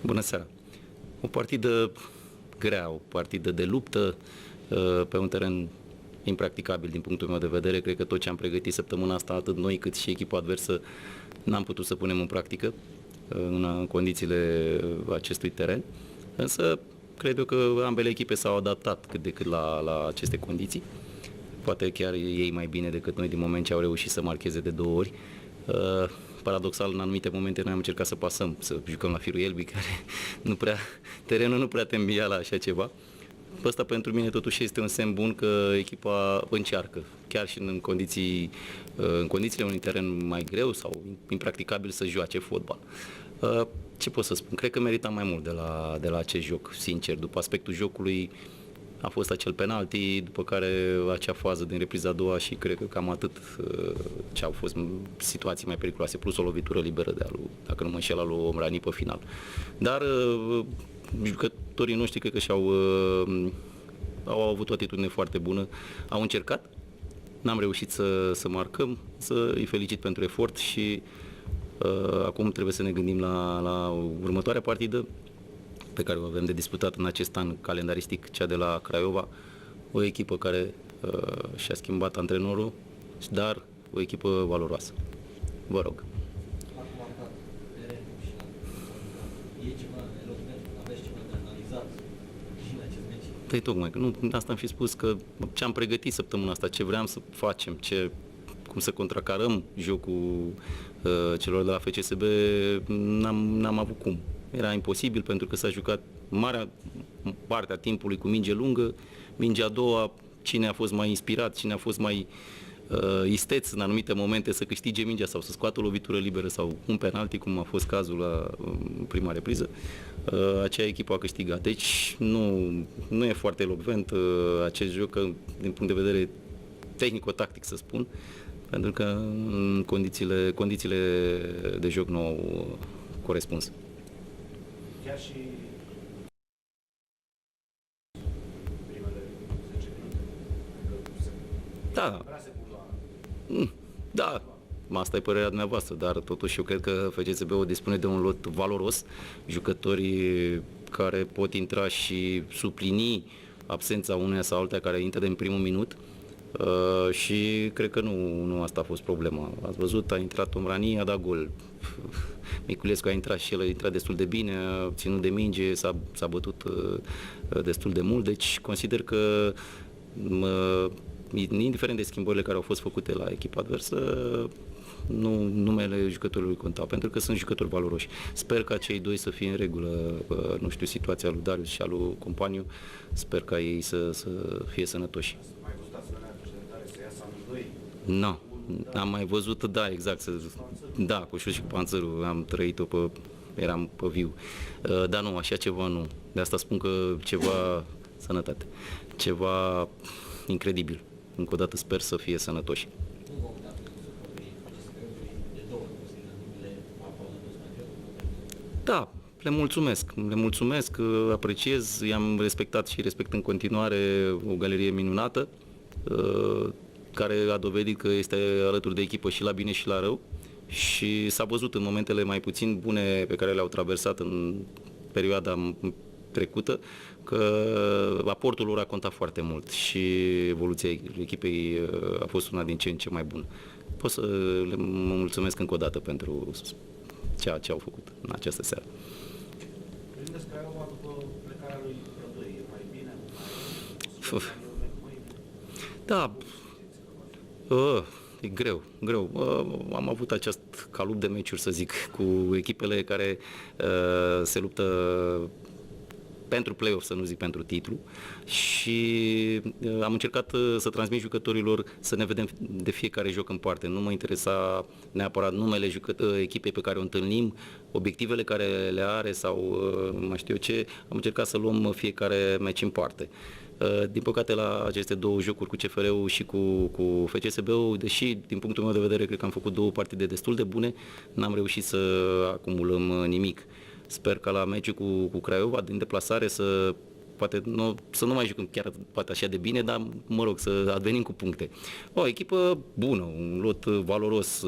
Bună seara! O partidă grea, o partidă de luptă, pe un teren impracticabil din punctul meu de vedere. Cred că tot ce am pregătit săptămâna asta, atât noi cât și echipa adversă, n-am putut să punem în practică în condițiile acestui teren. Însă, cred eu că ambele echipe s-au adaptat cât de cât la aceste condiții. Poate chiar ei mai bine decât noi din moment ce au reușit să marcheze de 2 ori. Paradoxal, în anumite momente noi am încercat să pasăm, să jucăm la firul Elbii, care terenul nu prea te îmbia la așa ceva. Ăsta pentru mine totuși este un semn bun că echipa încearcă, chiar și în condițiile unui teren mai greu sau impracticabil să joace fotbal. Ce pot să spun? Cred că meritam mai mult de la acest joc, sincer. După aspectul jocului a fost acel penalti, după care acea fază din repriza a doua și cred că cam atât ce au fost situații mai periculoase, plus o lovitură liberă de alu, dacă nu mă înșel, al lui Omrani pe final. Dar jucătorii noștri cred că au avut o atitudine foarte bună, au încercat, n-am reușit să marcăm, să îi felicit pentru efort și acum trebuie să ne gândim la următoarea partidă pe care o avem de disputat în acest an calendaristic, cea de la Craiova, o echipă care și-a schimbat antrenorul, dar o echipă valoroasă. Vă rog. Păi tocmai, nu, asta am fi spus că ce am pregătit săptămâna asta, ce vreau să facem, cum să contracarăm jocul celor de la FCSB, n-am avut cum. Era imposibil pentru că s-a jucat marea parte a timpului cu minge lungă, mingea a doua, cine a fost mai inspirat, cine a fost mai isteț în anumite momente să câștige mingea sau să scoată o lovitură liberă sau un penalti, cum a fost cazul la prima repriză, acea echipă a câștigat. Deci nu e foarte elocvent acest joc din punct de vedere tehnico-tactic, să spun, pentru că în condițiile de joc nu au corespuns. Chiar și primele 10 minute, da. Da, asta e părerea dumneavoastră, dar totuși eu cred că FCSB-ul dispune de un lot valoros, jucători care pot intra și suplini absența uneia sau altea care intră din primul minut. Și cred că nu asta a fost problema. Ați văzut, a intrat Omrani, a dat gol. Miculescu a intrat și el a intrat destul de bine, a ținut de minge, s-a bătut destul de mult, deci consider că indiferent de schimbările care au fost făcute la echipa adversă, numele jucătorului conta, pentru că sunt jucători valoroși. Sper ca cei doi să fie în regulă, nu știu, situația lui Darius și a lui Companiu, sper ca ei să fie sănătoși. Nu, am mai văzut, da, exact, da, cu șut și cu panțărul, am trăit-o eram pe viu, dar nu, așa ceva nu, de asta spun că ceva, sănătate, ceva incredibil, încă o dată sper să fie sănătoși. Da, le mulțumesc, apreciez, i-am respectat și respect în continuare o galerie minunată, care a dovedit că este alături de echipă și la bine și la rău și s-a văzut în momentele mai puțin bune pe care le-au traversat în perioada trecută că aportul lor a contat foarte mult și evoluția echipei a fost una din ce în ce mai bună. Pot să le mulțumesc încă o dată pentru ceea ce au făcut în această seară. Gândesc că după plecarea lui Rădoi, e mai bine? Da, e greu. Am avut acest calup de meciuri, să zic, cu echipele care se luptă pentru play-off, să nu zic pentru titlu, și am încercat să transmit jucătorilor să ne vedem de fiecare joc în parte. Nu mă interesa neapărat numele echipei pe care o întâlnim, obiectivele care le are sau mai știu eu ce, am încercat să luăm fiecare meci în parte. Din păcate, la aceste două jocuri cu CFR-ul și cu FCSB-ul, deși din punctul meu de vedere cred că am făcut două partide destul de bune, n-am reușit să acumulăm nimic. Sper că la meciul cu Craiova, din deplasare, să nu mai jucăm chiar poate așa de bine, dar mă rog, să advenim cu puncte. O echipă bună, un lot valoros,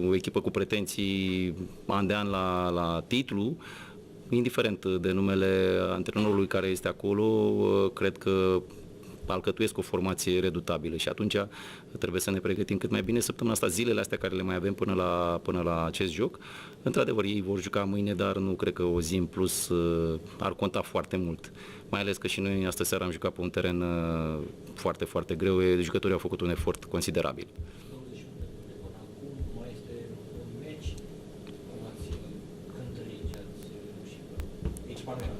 o echipă cu pretenții an de an la titlu, indiferent de numele antrenorului care este acolo, cred că alcătuiesc o formație redutabilă și atunci trebuie să ne pregătim cât mai bine săptămâna asta, zilele astea care le mai avem până la acest joc. Într-adevăr, ei vor juca mâine, dar nu cred că o zi în plus ar conta foarte mult. Mai ales că și noi astă seară am jucat pe un teren foarte, foarte greu, jucătorii au făcut un efort considerabil. 21 de minute până acum, mai este un meci, ați cântărit ce ați reușit. Expandarea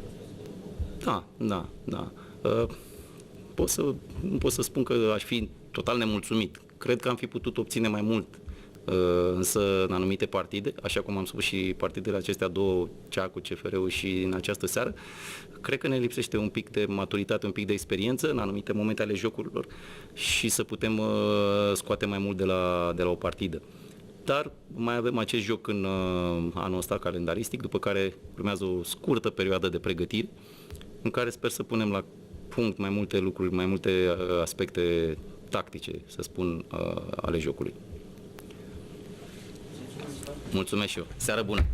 asta. Da. Nu pot să spun că aș fi total nemulțumit. Cred că am fi putut obține mai mult, însă în anumite partide, așa cum am spus și partidele acestea două, cea cu CFR-ul și în această seară, cred că ne lipsește un pic de maturitate, un pic de experiență în anumite momente ale jocurilor și să putem scoate mai mult de la o partidă. Dar mai avem acest joc în anul ăsta calendaristic, după care urmează o scurtă perioadă de pregătire, în care sper să punem la punct mai multe lucruri, mai multe aspecte tactice, să spun, ale jocului. Mulțumesc și eu. Seară bună!